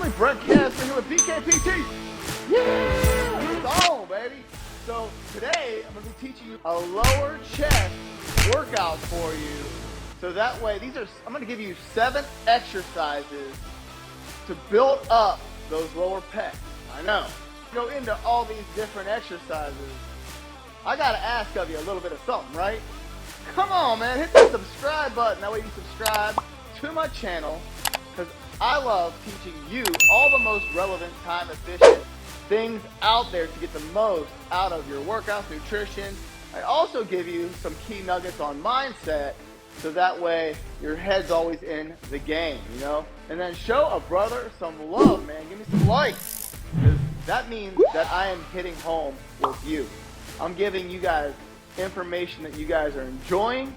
everybody, Brent Kasmer here with BKPT. Yeah, it's on, baby. So today I'm going to be teaching you a lower chest workout for you. So that way, I'm going to give you 7 exercises to build up those lower pecs. I know. Go into all these different exercises. I got to ask of you a little bit of something, right? Come on, man, hit that subscribe button. That way you subscribe to my channel, because I love teaching you all the most relevant, time-efficient things out there to get the most out of your workouts, nutrition. I also give you some key nuggets on mindset, so that way your head's always in the game, you know? And then show a brother some love, man. Give me some likes, because that means that I am hitting home with you. I'm giving you guys information that you guys are enjoying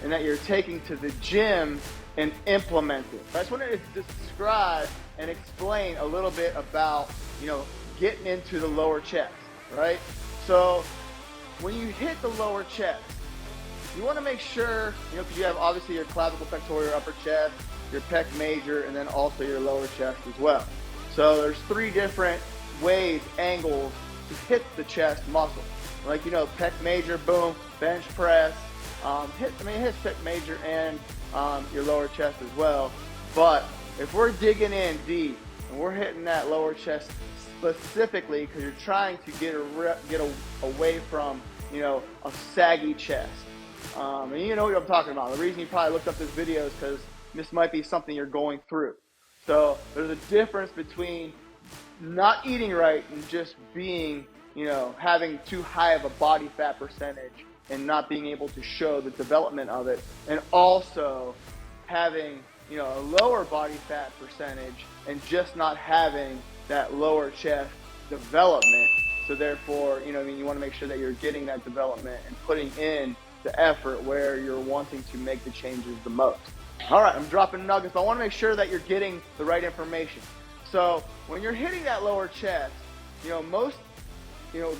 and that you're taking to the gym and implementing. I just wanted to describe and explain a little bit about, getting into the lower chest, right? So when you hit the lower chest, you want to make sure, because you have obviously your clavicle, pectoral, your upper chest, your pec major, and then also your lower chest as well. So there's 3 different ways, angles to hit the chest muscle. Like, pec major, boom, bench press, hit pec major and your lower chest as well. But if we're digging in deep and we're hitting that lower chest specifically because you're trying to get away from, a saggy chest. And you know what I'm talking about. The reason you probably looked up this video is because this might be something you're going through. So there's a difference between not eating right and just being, having too high of a body fat percentage and not being able to show the development of it, and also having, a lower body fat percentage and just not having that lower chest development. So therefore, you want to make sure that you're getting that development and putting in the effort where you're wanting to make the changes the most. All right, I'm dropping nuggets, but I want to make sure that you're getting the right information. So when you're hitting that lower chest,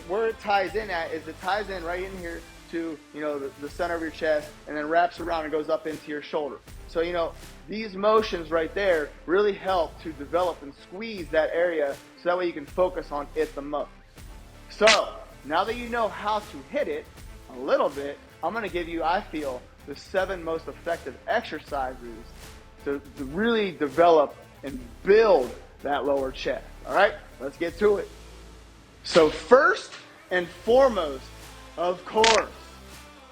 where it ties in at is it ties in right in here to, the center of your chest, and then wraps around and goes up into your shoulder. So, these motions right there really help to develop and squeeze that area so that way you can focus on it the most. So now that you know how to hit it a little bit, I'm going to give you, I feel, the 7 most effective exercises to really develop and build that lower chest. All right, let's get to it. So first and foremost, of course,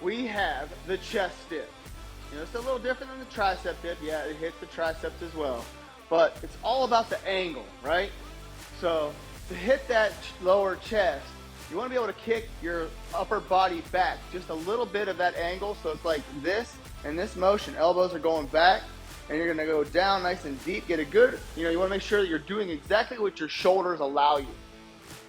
we have the chest dip. It's a little different than the tricep dip. Yeah, it hits the triceps as well. But it's all about the angle, right? So to hit that lower chest, you want to be able to kick your upper body back just a little bit of that angle. So it's like this and this motion. Elbows are going back, and you're going to go down nice and deep. Get a good, you want to make sure that you're doing exactly what your shoulders allow you.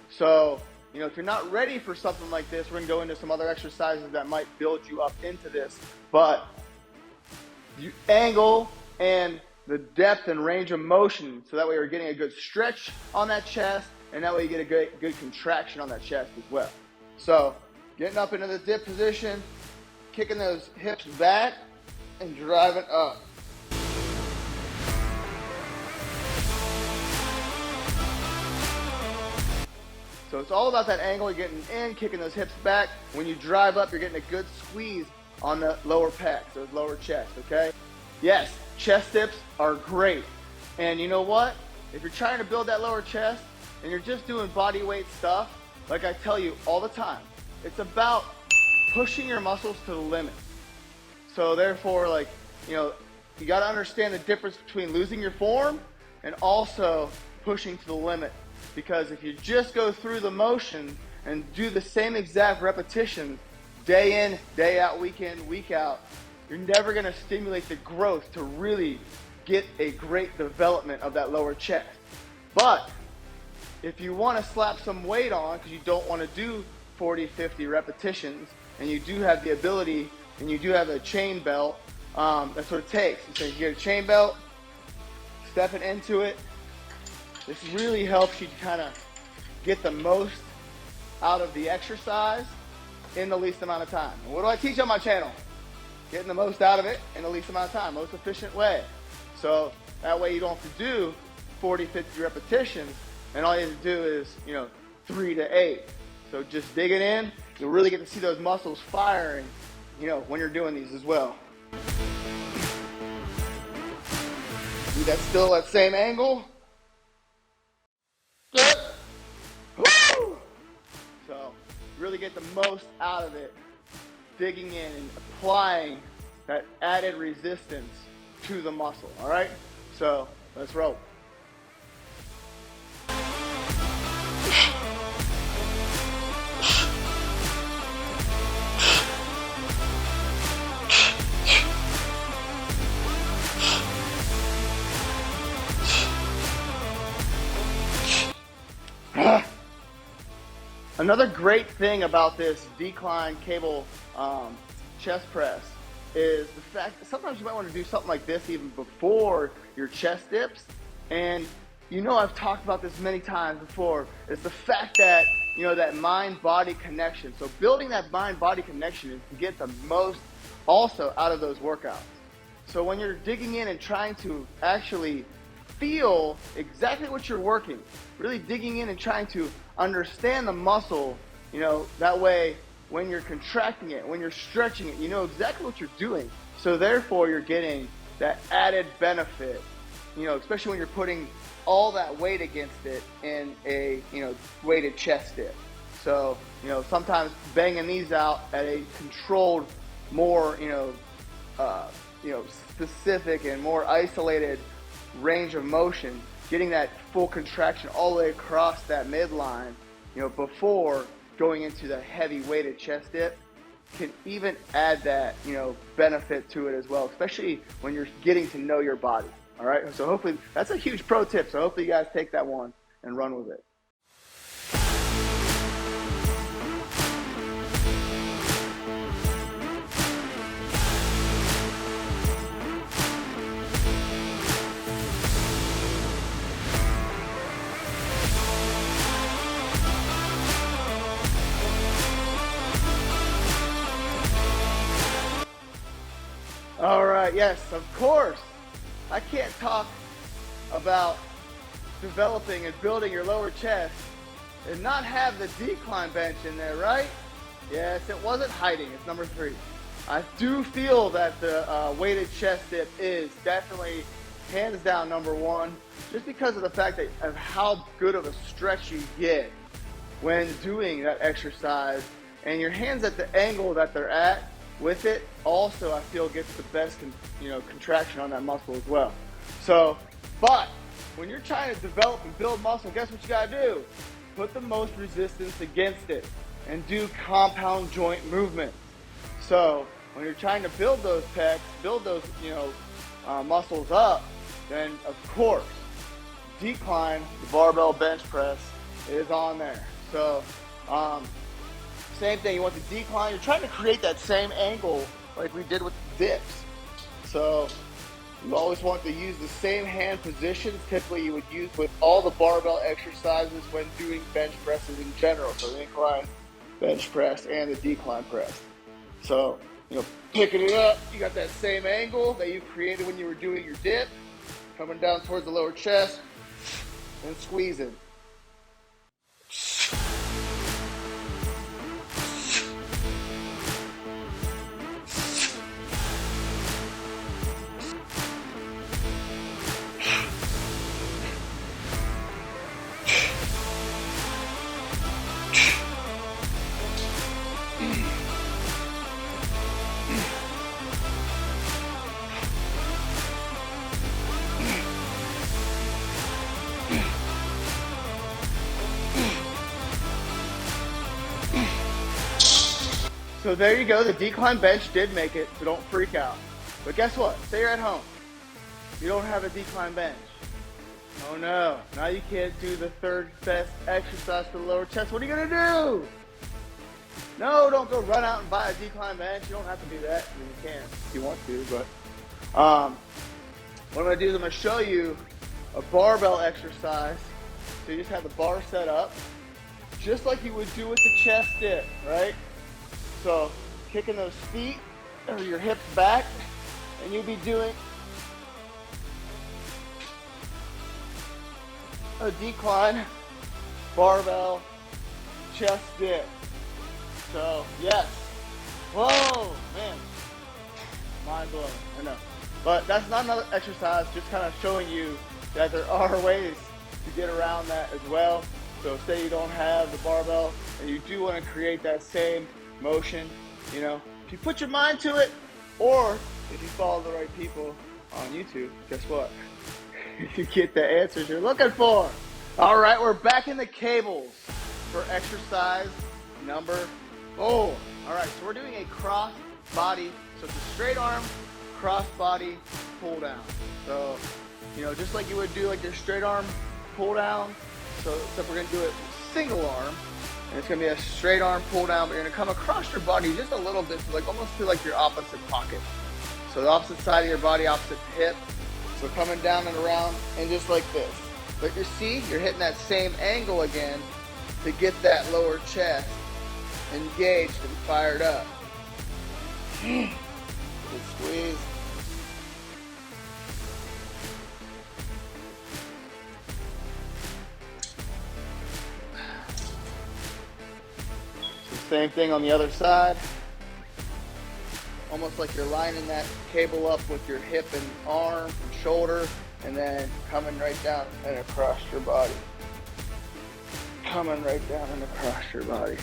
So, if you're not ready for something like this, we're going to go into some other exercises that might build you up into this. But you angle and the depth and range of motion, so that way you're getting a good stretch on that chest, and that way you get a good contraction on that chest as well. So, getting up into the dip position, kicking those hips back, and driving up. So it's all about that angle. You're getting in, kicking those hips back. When you drive up, you're getting a good squeeze on the lower pecs, those lower chest, okay? Yes, chest dips are great. And you know what? If you're trying to build that lower chest and you're just doing body weight stuff, like I tell you all the time, it's about pushing your muscles to the limit. So therefore, you got to understand the difference between losing your form and also pushing to the limit. Because if you just go through the motion and do the same exact repetitions day in, day out, week in, week out, you're never going to stimulate the growth to really get a great development of that lower chest. But if you want to slap some weight on because you don't want to do 40, 50 repetitions, and you do have the ability and you do have a chain belt, that's what it takes. So you get a chain belt, stepping into it. This really helps you to kind of get the most out of the exercise in the least amount of time. And what do I teach on my channel? Getting the most out of it in the least amount of time, most efficient way. So that way you don't have to do 40, 50 repetitions, and all you have to do is, 3 to 8. So just dig it in. You'll really get to see those muscles firing, when you're doing these as well. See that still that same angle. Good. Woo! So really get the most out of it, digging in and applying that added resistance to the muscle. All right. So let's roll. Another great thing about this decline cable chest press is the fact that sometimes you might want to do something like this even before your chest dips. And I've talked about this many times before. It's the fact that, that mind-body connection. So building that mind-body connection is to get the most also out of those workouts. So when you're digging in and trying to actually feel exactly what you're working, really digging in and trying to understand the muscle, that way when you're contracting it, when you're stretching it, you know exactly what you're doing. So therefore you're getting that added benefit, especially when you're putting all that weight against it in a, weighted chest dip. So, sometimes banging these out at a controlled, more, specific and more isolated range of motion, getting that full contraction all the way across that midline, before going into the heavy weighted chest dip, can even add that, benefit to it as well, especially when you're getting to know your body. All right. So hopefully that's a huge pro tip. So hopefully you guys take that one and run with it. All right, yes, of course. I can't talk about developing and building your lower chest and not have the decline bench in there, right? Yes, it wasn't hiding. It's number 3. I do feel that the weighted chest dip is definitely hands down number 1, just because of the fact that of how good of a stretch you get when doing that exercise, and your hands at the angle that they're at with it also I feel gets the best contraction on that muscle as well. So, but when you're trying to develop and build muscle, guess what you gotta do? Put the most resistance against it and do compound joint movements. So when you're trying to build those pecs, build those muscles up, then of course decline, the barbell bench press is on there. So same thing, you want the decline, you're trying to create that same angle like we did with the dips. So you always want to use the same hand positions typically you would use with all the barbell exercises when doing bench presses in general. So the incline bench press and the decline press. So, picking it up, you got that same angle that you created when you were doing your dip, coming down towards the lower chest and squeezing. So there you go, the decline bench did make it, so don't freak out. But guess what? Say you're at home. You don't have a decline bench. Oh no, now you can't do the third best exercise for the lower chest. What are you gonna do? No, don't go run out and buy a decline bench. You don't have to do that. I mean, you can if you want to, but what I'm gonna do is I'm gonna show you a barbell exercise. So you just have the bar set up, just like you would do with the chest dip, right? So kicking those feet or your hips back, and you'll be doing a decline barbell chest dip. So yes, whoa, man, mind blowing, I know. But that's not another exercise, just kind of showing you that there are ways to get around that as well. So say you don't have the barbell and you do want to create that same motion, you know, if you put your mind to it, or if you follow the right people on YouTube, guess what? You get the answers you're looking for. All right, we're back in the cables for exercise number 4. All right, so we're doing a cross body. So it's a straight arm, cross body pull down. So, you know, just like you would do like your straight arm pull down. So except we're gonna do it single arm. And it's gonna be a straight arm pull down, but you're gonna come across your body just a little bit, so like almost feel like your opposite pocket. So the opposite side of your body, opposite hip. So coming down and around, and just like this. But you see, you're hitting that same angle again to get that lower chest engaged and fired up. Good squeeze. Same thing on the other side. Almost like you're lining that cable up with your hip and arm and shoulder, and then coming right down and across your body. Coming right down and across your body.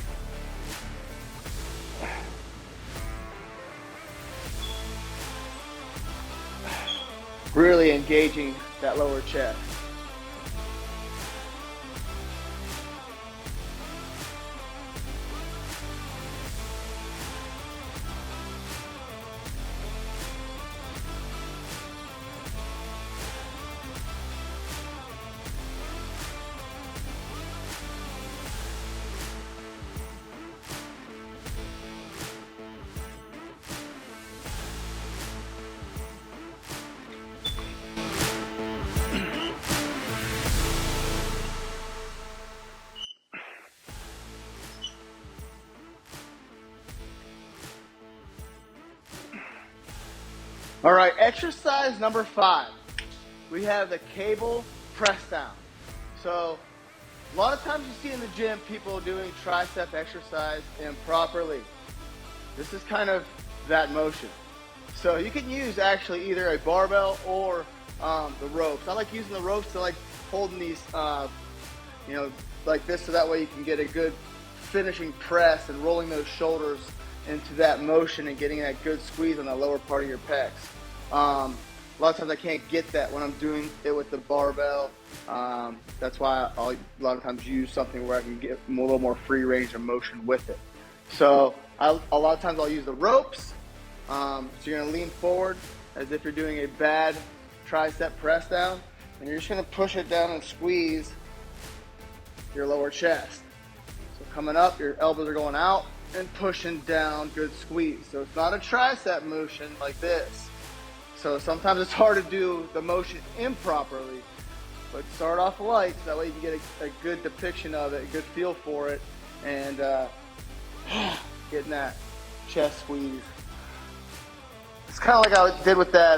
Really engaging that lower chest. All right, exercise number 5. We have the cable press down. So a lot of times you see in the gym people doing tricep exercise improperly. This is kind of that motion. So you can use actually either a barbell or the ropes. I like using the ropes to like holding these, you know, like this, so that way you can get a good finishing press and rolling those shoulders into that motion and getting that good squeeze on the lower part of your pecs. A lot of times I can't get that when I'm doing it with the barbell. That's why I'll a lot of times use something where I can get a little more free range of motion with it. So a lot of times I'll use the ropes. So you're gonna lean forward as if you're doing a bad tricep press down, and you're just gonna push it down and squeeze your lower chest. So coming up, your elbows are going out and pushing down, good squeeze. So it's not a tricep motion like this. So sometimes it's hard to do the motion improperly, but start off light so that way you can get a good depiction of it, a good feel for it, and getting that chest squeeze. It's kind of like I did with that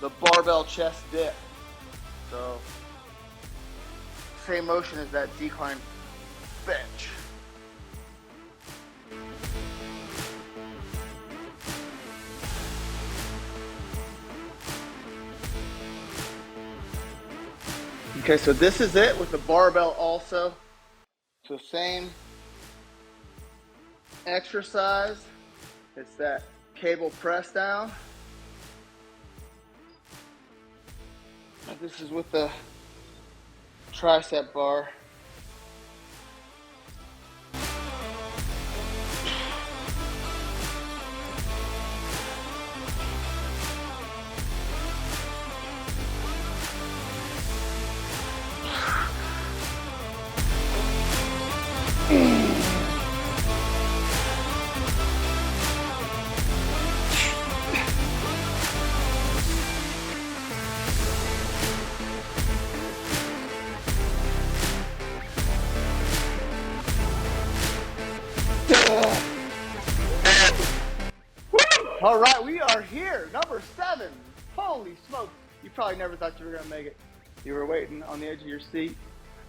the barbell chest dip. So same motion as that decline bench. Okay, so this is it with the barbell also. So same exercise. It's that cable press down. And this is with the tricep bar. All right, we are here, number 7. Holy smokes. You probably never thought you were going to make it. You were waiting on the edge of your seat.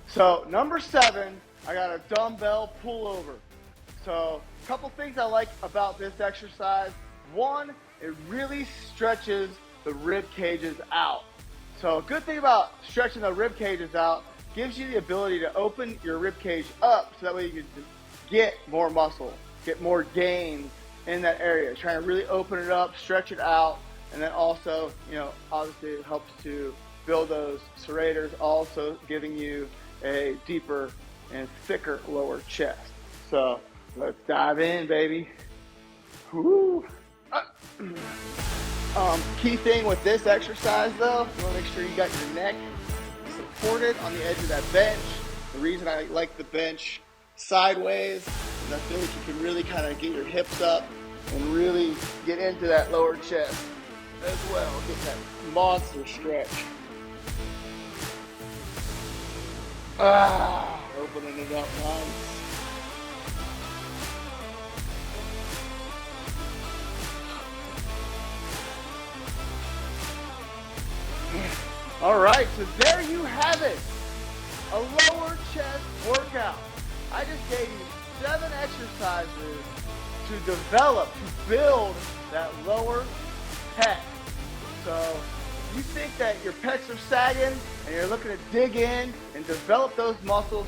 So number 7, I got a dumbbell pullover. So a couple things I like about this exercise. One, it really stretches the rib cages out. So a good thing about stretching the rib cages out, gives you the ability to open your rib cage up so that way you can get more muscle, get more gains in that area. Trying to really open it up, stretch it out, and then also, obviously it helps to build those serrators, also giving you a deeper and thicker lower chest. So let's dive in, baby. Woo. Key thing with this exercise though, you want to make sure you got your neck supported on the edge of that bench. The reason I like the bench sideways is I feel like you can really kind of get your hips up and really get into that lower chest as well. Get that monster stretch. Opening it up nice. All right, so there you have it. A lower chest workout. I just gave you 7 exercises to develop, to build that lower pec. So if you think that your pecs are sagging and you're looking to dig in and develop those muscles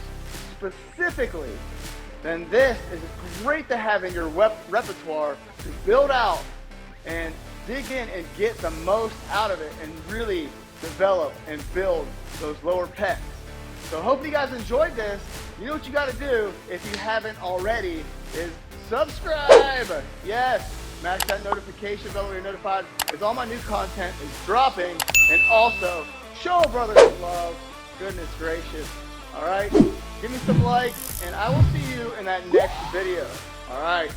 specifically, then this is great to have in your repertoire to build out and dig in and get the most out of it and really develop and build those lower pecs. So hope you guys enjoyed this. You know what you got to do if you haven't already is subscribe. Yes, smash that notification bell so you're notified as all my new content is dropping, and also show a brother some love. Goodness gracious. All right, give me some likes, and I will see you in that next video. All right.